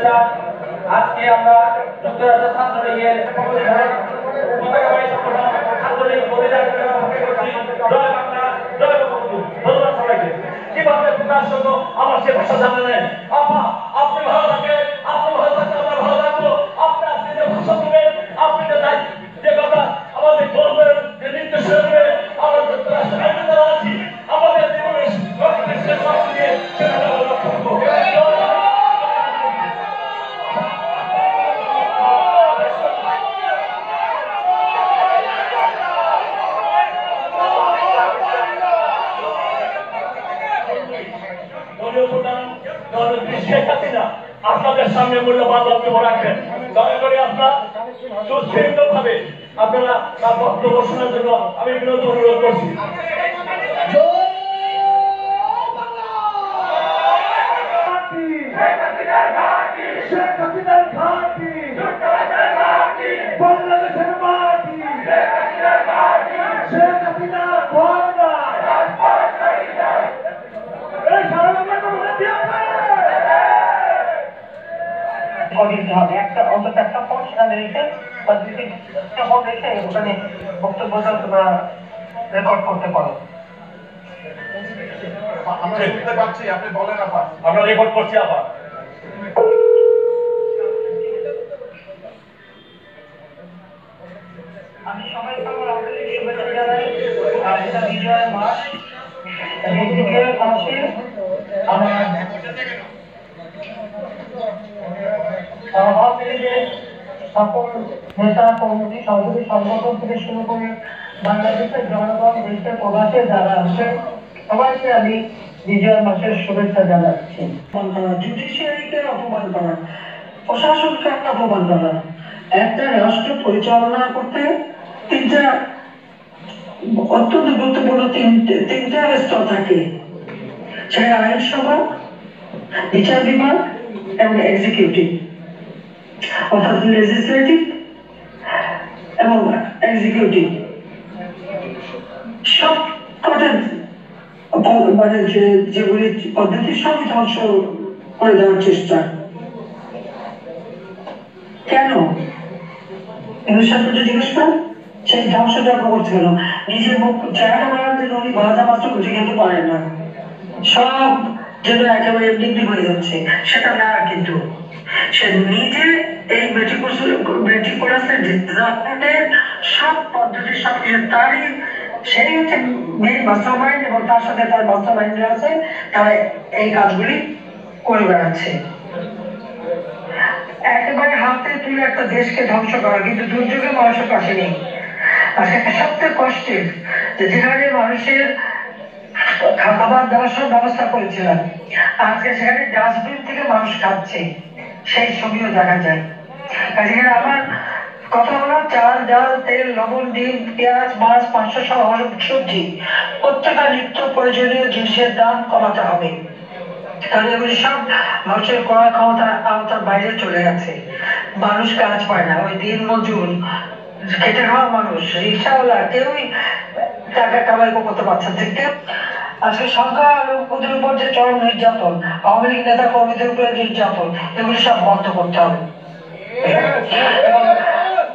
শুভেচ্ছা। আজকে আমরা যুক্তরাষ্ট্র ছাত্রলীগের পতাকাবাহী সংগঠন ছাত্রলীগ করছি জয় বাংলা জয় বঙ্গবন্ধু। ধন্যবাদ সবাইকে। কিভাবে প্রকাশ হতো আমার সে ভাষা জানা নেই। আপনি ভালো থাকেন, আপনি ভালো থাকলে আমরা ভালো থাকবো। আপনি আপনি যে ভাষা দেবেন, আপনি যে কথা আমাদের গর্বের যে নির্দেশ দেবে, আমরা যুক্তরাষ্ট্রের আইনে যারা আছি আমাদের জীবনের রক্তের শেষ রক্ত দিয়ে সেটা রক্ষা করবো। আপনাদের সামনে মূল্যবান বক্তব্য রাখবেন। দয়া করে আপনারা সুশৃঙ্খল ভাবে আপনারা তার বক্তব্য শোনার জন্য আমি বিনীত অনুরোধ করছি। বাংলাদেশের মাটি শেখ হাসিনা হবে একটা অন্তত একটা ফাংশনাল রেখে বা রেখে ওখানে বক্তব্যটা তোমরা রেকর্ড করতে পারো। আমরা শুনতে পাচ্ছি, আপনি বলেন আবার। আমরা রেকর্ড করছি আবার। আমি সবাইকে আমার আন্তরিক শুভেচ্ছা জানাই। আর এটা বিজয় মাস এবং বিজয় মাসে আমার সকল নেতা কর্মী সরকারি সংগঠন থেকে শুরু করে বাংলাদেশের জনগণ দেশের প্রবাসে যারা আছে সবাইকে আমি বিজয় মাসের শুভেচ্ছা জানাচ্ছি। জুডিশিয়ারিকে অপমান করা, প্রশাসনকে অপমান করা, একটা রাষ্ট্র পরিচালনা করতে তিনটা অত্যন্ত গুরুত্বপূর্ণ তিনটা স্তর থাকে, সেটা আইনসভা, বিচার বিভাগ এবং এক্সিকিউটিভ, অর্থাৎ লেজিসলেটিভ এবং এক্সিকিউটিভ। সব কটা মানে যেগুলি পদ্ধতি সব ধ্বংস করে দেওয়ার চেষ্টা। কেন জিজ্ঞেস করেন সেই ধ্বংসটা করতে হলো নিজের মুখ চেহারা বাড়ার জন্য উনি ভাজা মাত্র খুঁজে খেতে পারেন না, সব যেন একেবারে এমনি হয়ে যাচ্ছে সেটা না, কিন্তু সে নিজে এই মেটিকুলাসের সব পদ্ধতি সবকিছু তারই, সেই হচ্ছে মেইন মাস্টার মাইন্ড এবং তার সাথে তার মাস্টার মাইন্ডরা আছে, তারা এই কাজগুলি করে বেড়াচ্ছে। একেবারে হাতে তুলে একটা দেশকে ধ্বংস করা কিন্তু দুর্যোগে মানুষের পাশে নেই। আর সেটা সবচেয়ে কষ্টের যে যেখানে মানুষের খাবার দাবার সব ব্যবস্থা করেছিলাম, আজকে সেখানে ডাস্টবিন থেকে মানুষ খাচ্ছে, সেই ছবিও দেখা যায়। কাজে আমার কথা হলো চাল ডাল তেল লবণ ডিম পেঁয়াজ মাছ মাংস সহ সবজি প্রত্যেকটা নিত্য প্রয়োজনীয় জিনিসের দাম কমাতে হবে, কারণ এগুলি সব মানুষের ক্রয় ক্ষমতার আওতার বাইরে চলে গেছে। মানুষ কাজ পায় না, ওই দিন মজুর খেটে খাওয়া মানুষ, রিক্সাওয়ালা কেউই টাকা কামাই করতে পারছে না। কেউ আজকে সংখ্যালঘুদের উপর যে চরম নির্যাতন, আওয়ামী লীগ নেতা কর্মীদের উপরে নির্যাতন, এগুলি সব বন্ধ করতে হবে।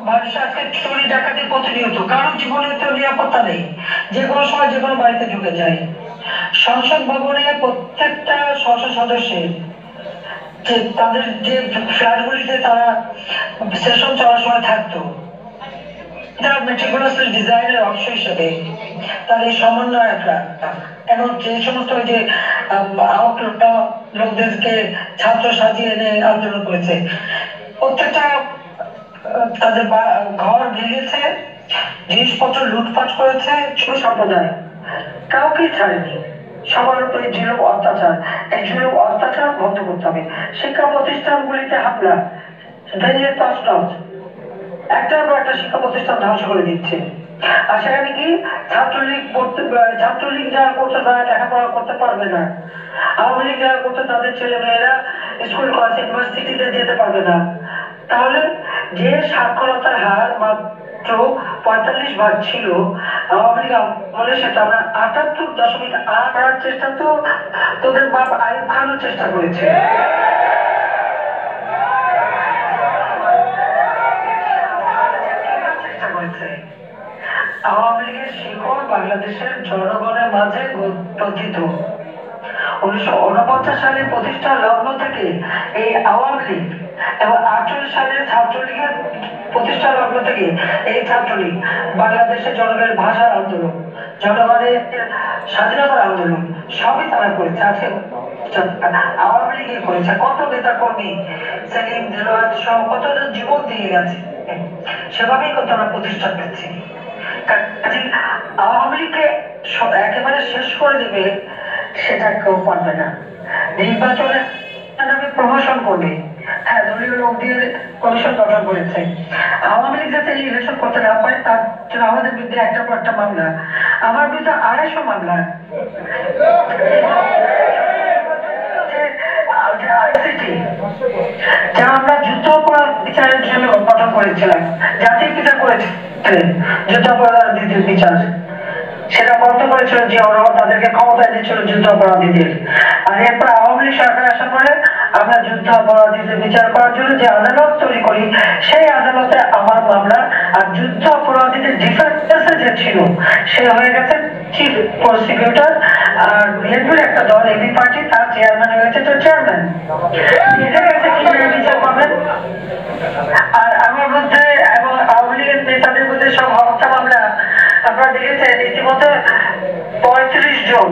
মানুষ আজকে চুরি ডাকাতি প্রতিনিয়ত, কারণ জীবনের তো নিরাপত্তা নেই, যে কোনো সময় যে কোনো বাড়িতে ঢুকে যায়। সংসদ ভবনে প্রত্যেকটা সংসদ সদস্যের যে তাদের যে ফ্ল্যাটগুলিতে তারা সেশন চলার সময় থাকতো, তারা মেটিকুলাসলি ডিজাইনের অংশ হিসেবে তার এই সমন্বয়করা এবং যে সমস্ত যে লোকদেরকে ছাত্র সাজিয়ে এনে আন্দোলন করেছে, প্রত্যেকটা তাদের ঘর ভেঙেছে, জিনিসপত্র লুটপাট করেছে, ছোট সম্প্রদায় কাউকেই ছাড়েনি, সবার উপরে জুলুম অত্যাচার। এই জুলুম অত্যাচার বন্ধ করতে হবে। শিক্ষা প্রতিষ্ঠানগুলিতে হামলা, একটার পর একটা শিক্ষা প্রতিষ্ঠান ধ্বংস করে দিচ্ছে। আর সেখানে কি ছাত্রলীগ যারা করতে তারা লেখাপড়া করতে পারবে না, আওয়ামী লীগ যারা করতে তাদের ছেলে মেয়েরা স্কুল কলেজ ইউনিভার্সিটিতে যেতে পারবে না। তাহলে যে সাক্ষরতার হার মাত্র 45% ছিল আওয়ামী লীগ আমলে, সেটা আমরা 78.8 করার চেষ্টা তো তোদের বাপ আইয়ুব খানও চেষ্টা করেছে। করেছে। আওয়ামী লীগের শিকড় বাংলাদেশের জনগণের মাঝে প্রথিত। 1949 সালে প্রতিষ্ঠা লগ্ন থেকে এই আওয়ামী লীগ এবং 48 সালে ছাত্রলীগের প্রতিষ্ঠা লগ্ন থেকে এই ছাত্রলীগ বাংলাদেশের জনগণের ভাষার আন্দোলন, জনগণের স্বাধীনতার আন্দোলন সবই তারা করেছে। আজকে আওয়ামী লীগই করেছে। কত নেতা কর্মী সেলিম দেলোয়ার সহ কতজন জীবন দিয়ে গেছে, সেভাবেই কত আমরা প্রতিষ্ঠা পেয়েছি। আওয়ামী লীগকে একেবারে শেষ করে দিবে সেটা কেউ পারবে না। নির্বাচনে প্রমোশন করবে, হ্যাঁ দলীয় লোক দিয়ে কমিশন গঠন করেছে। আওয়ামী লীগ যাতে ইলেকশন করতে না পারে তার জন্য আমাদের বিরুদ্ধে একটার পর একটা মামলা, আমার বিরুদ্ধে 250 মামলা। যা আমরা যুদ্ধ অপরাধ বিচারের জন্য গঠন করেছিলাম, জাতির পিতা করেছিলেন যুদ্ধ অপরাধীদের বিচার, সেটা বন্ধ করেছিল জিয়াউর রহমান, তাদেরকে ক্ষমতায় দিচ্ছিল যুদ্ধ অপরাধীদের। আর এরপর আওয়ামী লীগ সরকার আসার পরে আমরা যুদ্ধ অপরাধীদের বিচার করার জন্য যে আদালত তৈরি করি, সেই আদালতে আমার মামলা। আর যুদ্ধ অপরাধীদের ডিফেন্সে যে ছিল সে হয়ে গেছে চিফ প্রসিকিউটর, আর বিএনপির একটা দল এবি পার্টি, তার চেয়ারম্যান হয়ে গেছে তো চেয়ারম্যান বিচার পাবেন। আর আমার মধ্যে এবং আওয়ামী লীগের নেতাদের মধ্যে সব হত্যা মামলা আপনারা দেখেছেন। রীতিমতো 35 জন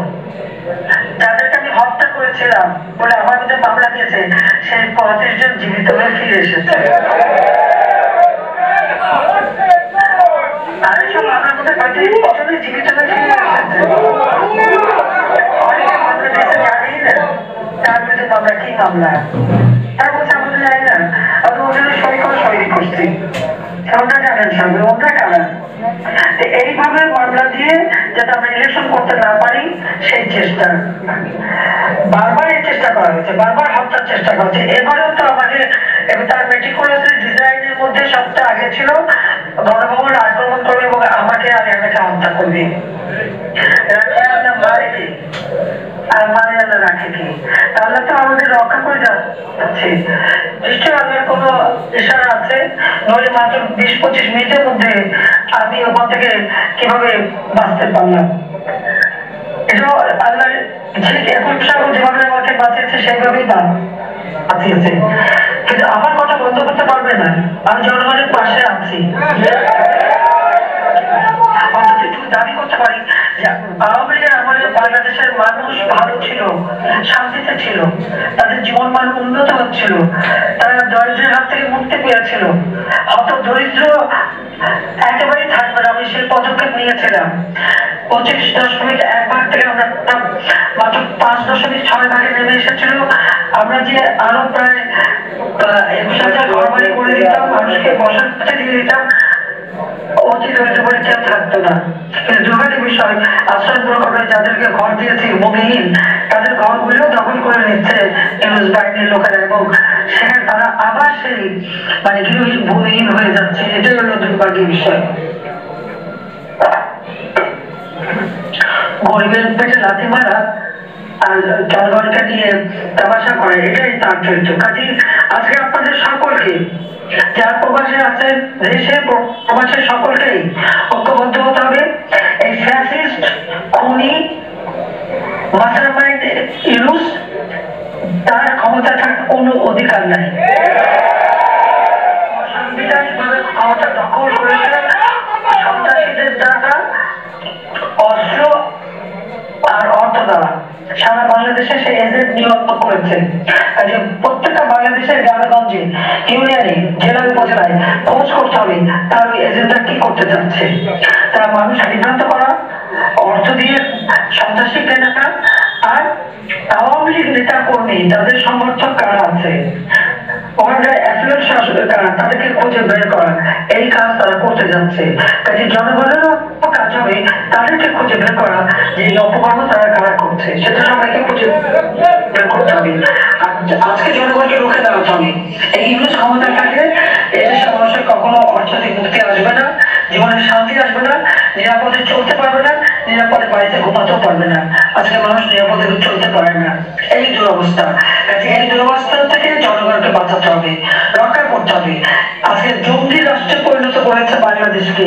যাদেরকে আমি হত্যা করেছিলাম বলে আমার মধ্যে মামলা দিয়েছে, সেই 35 জন জীবিত হয়ে ফিরে এসেছে। আর এইসব মামলার মধ্যে 35 বছরে জীবিত হয়ে ফিরে এসেছে। অনেকে মামলা দিয়েছে জানি না তার বিরুদ্ধে মামলা কি মামলা, তার বলছে আমাদের জানি না, আমি ওদের সই করছি। ওটা জানেন সবাই, ওটা কারা। এইভাবে মামলা দিয়ে যাতে আমরা ইলেকশন করতে না পারি সেই চেষ্টা, বারবার এই চেষ্টা করা হয়েছে, বারবার হত্যার চেষ্টা করা হচ্ছে। এবারেও তো আমাকে তার মেটিকুলাস ডিজাইনের মধ্যে সবটা আগে ছিল গণভবন আক্রমণ করবে এবং আমাকে আর এলাকা হত্যা করবে। আর মারিয়ানা রাখে কি, তাহলে তো আমাদের রক্ষা করে যাচ্ছে। নিশ্চয়ই আল্লাহর কোনো ইশারা আছে, নইলে মাত্র 20-25 মিনিটের মধ্যে আমি ওখান থেকে কিভাবে বাঁচতে পারলাম। এটাও আল্লাহ ঠিক এখন যেভাবে আমাকে বাঁচিয়েছে সেইভাবেই বাঁচিয়েছে। কিন্তু আমার কথা বন্ধ করতে পারবে না, আমি জনগণের পাশে আছি। দাবি করতে পারি যে আওয়ামী লীগের আমলে বাংলাদেশের মানুষ ভালো ছিল, শান্তিতে ছিল, তাদের জীবন মান উন্নত হচ্ছিল, তারা দরিদ্রের হাত থেকে মুক্তি পেয়েছিল। হত দরিদ্র একেবারেই থাকবে না, আমি সেই পদক্ষেপ নিয়েছিলাম। 25.1 ভাগ থেকে আমরা মাত্র 5.6 ভাগে নেমে এসেছিল। আমরা যে আরো প্রায় 21,000 ঘর বাড়ি করে দিতাম, মানুষকে বসতে দিয়ে দিতাম, অতি দরিদ্র বলে কেউ থাকতো না। কিন্তু দুর্ভাগ্যের বিষয়, আশ্রয় দুর্ঘটনায় যাদেরকে ঘর দিয়েছি ভূমিহীন, তাদের ঘরগুলো দখল করে নিচ্ছে ইউনুস বাহিনীর লোকেরা, এবং সেখানে তারা আবার সেই গৃহহীন ভূমিহীন হয়ে যাচ্ছে। এটাই হলো দুর্ভাগ্যের বিষয়। গরিবের পেটে লাথি মারা আর জনগণকে নিয়ে তামাশা করে, এটাই তার চরিত্র। কাজে আজকে আপনাদের সকলকে, যারা প্রবাসে আছেন, দেশে প্রবাসের সকলকেই ঐক্যবদ্ধ হতে হবে। এই ফ্যাসিস্ট খুনি মাস্টারমাইন্ড ইউনুস, তার ক্ষমতা থাকার কোনো অধিকার নাই। সাংবিধানিকভাবে ক্ষমতা দখল করেছে সন্ত্রাসীদের দ্বারা, অস্ত্র আর অর্থ দ্বারা সারা বাংলাদেশে সে এজেন্ট নিয়োগ করেছে। প্রত্যেকটা বাংলাদেশের গ্রামে গঞ্জে, ইউনিয়নে, জেলায়, উপজেলায় খোঁজ করতে হবে তার ওই এজেন্টটা কি করতে চাচ্ছে। তারা মানুষ বিভ্রান্ত করা, অর্থ দিয়ে সন্ত্রাসী কেনাকা, আর আওয়ামী লীগ নেতা কর্মী তাদের সমর্থক কারা আছে, তাদেরকে খুঁজে বের করা, এই কাজ তারা করতে যাচ্ছে। কাজে জনগণেরও কাজ হবে তাদেরকে খুঁজে বের করা যে এই অপকর্ম তারা কারা করছে, সেটা সবাইকে খুঁজে বের করতে হবে। আজকে জনগণকে রুখে দাঁড়াতে হবে। এই ইংলিশ ক্ষমতা থাকলে এদেশের মানুষের কখনো অর্থনৈতিক মুক্তি আসবে না, জীবনে শান্তি আসবে না, নিরাপদে চলতে পারবে না, নিরাপদে বাড়িতে ঘুমাতেও পারবে না। আজকে মানুষ নিরাপদে চলতে পারে না, এই দুরবস্থা। এই দুরবস্থা থেকে জনগণকে বাঁচাতে হবে, রক্ষা করতে হবে। আজকে জঙ্গি রাষ্ট্রে পরিণত করেছে বাংলাদেশকে।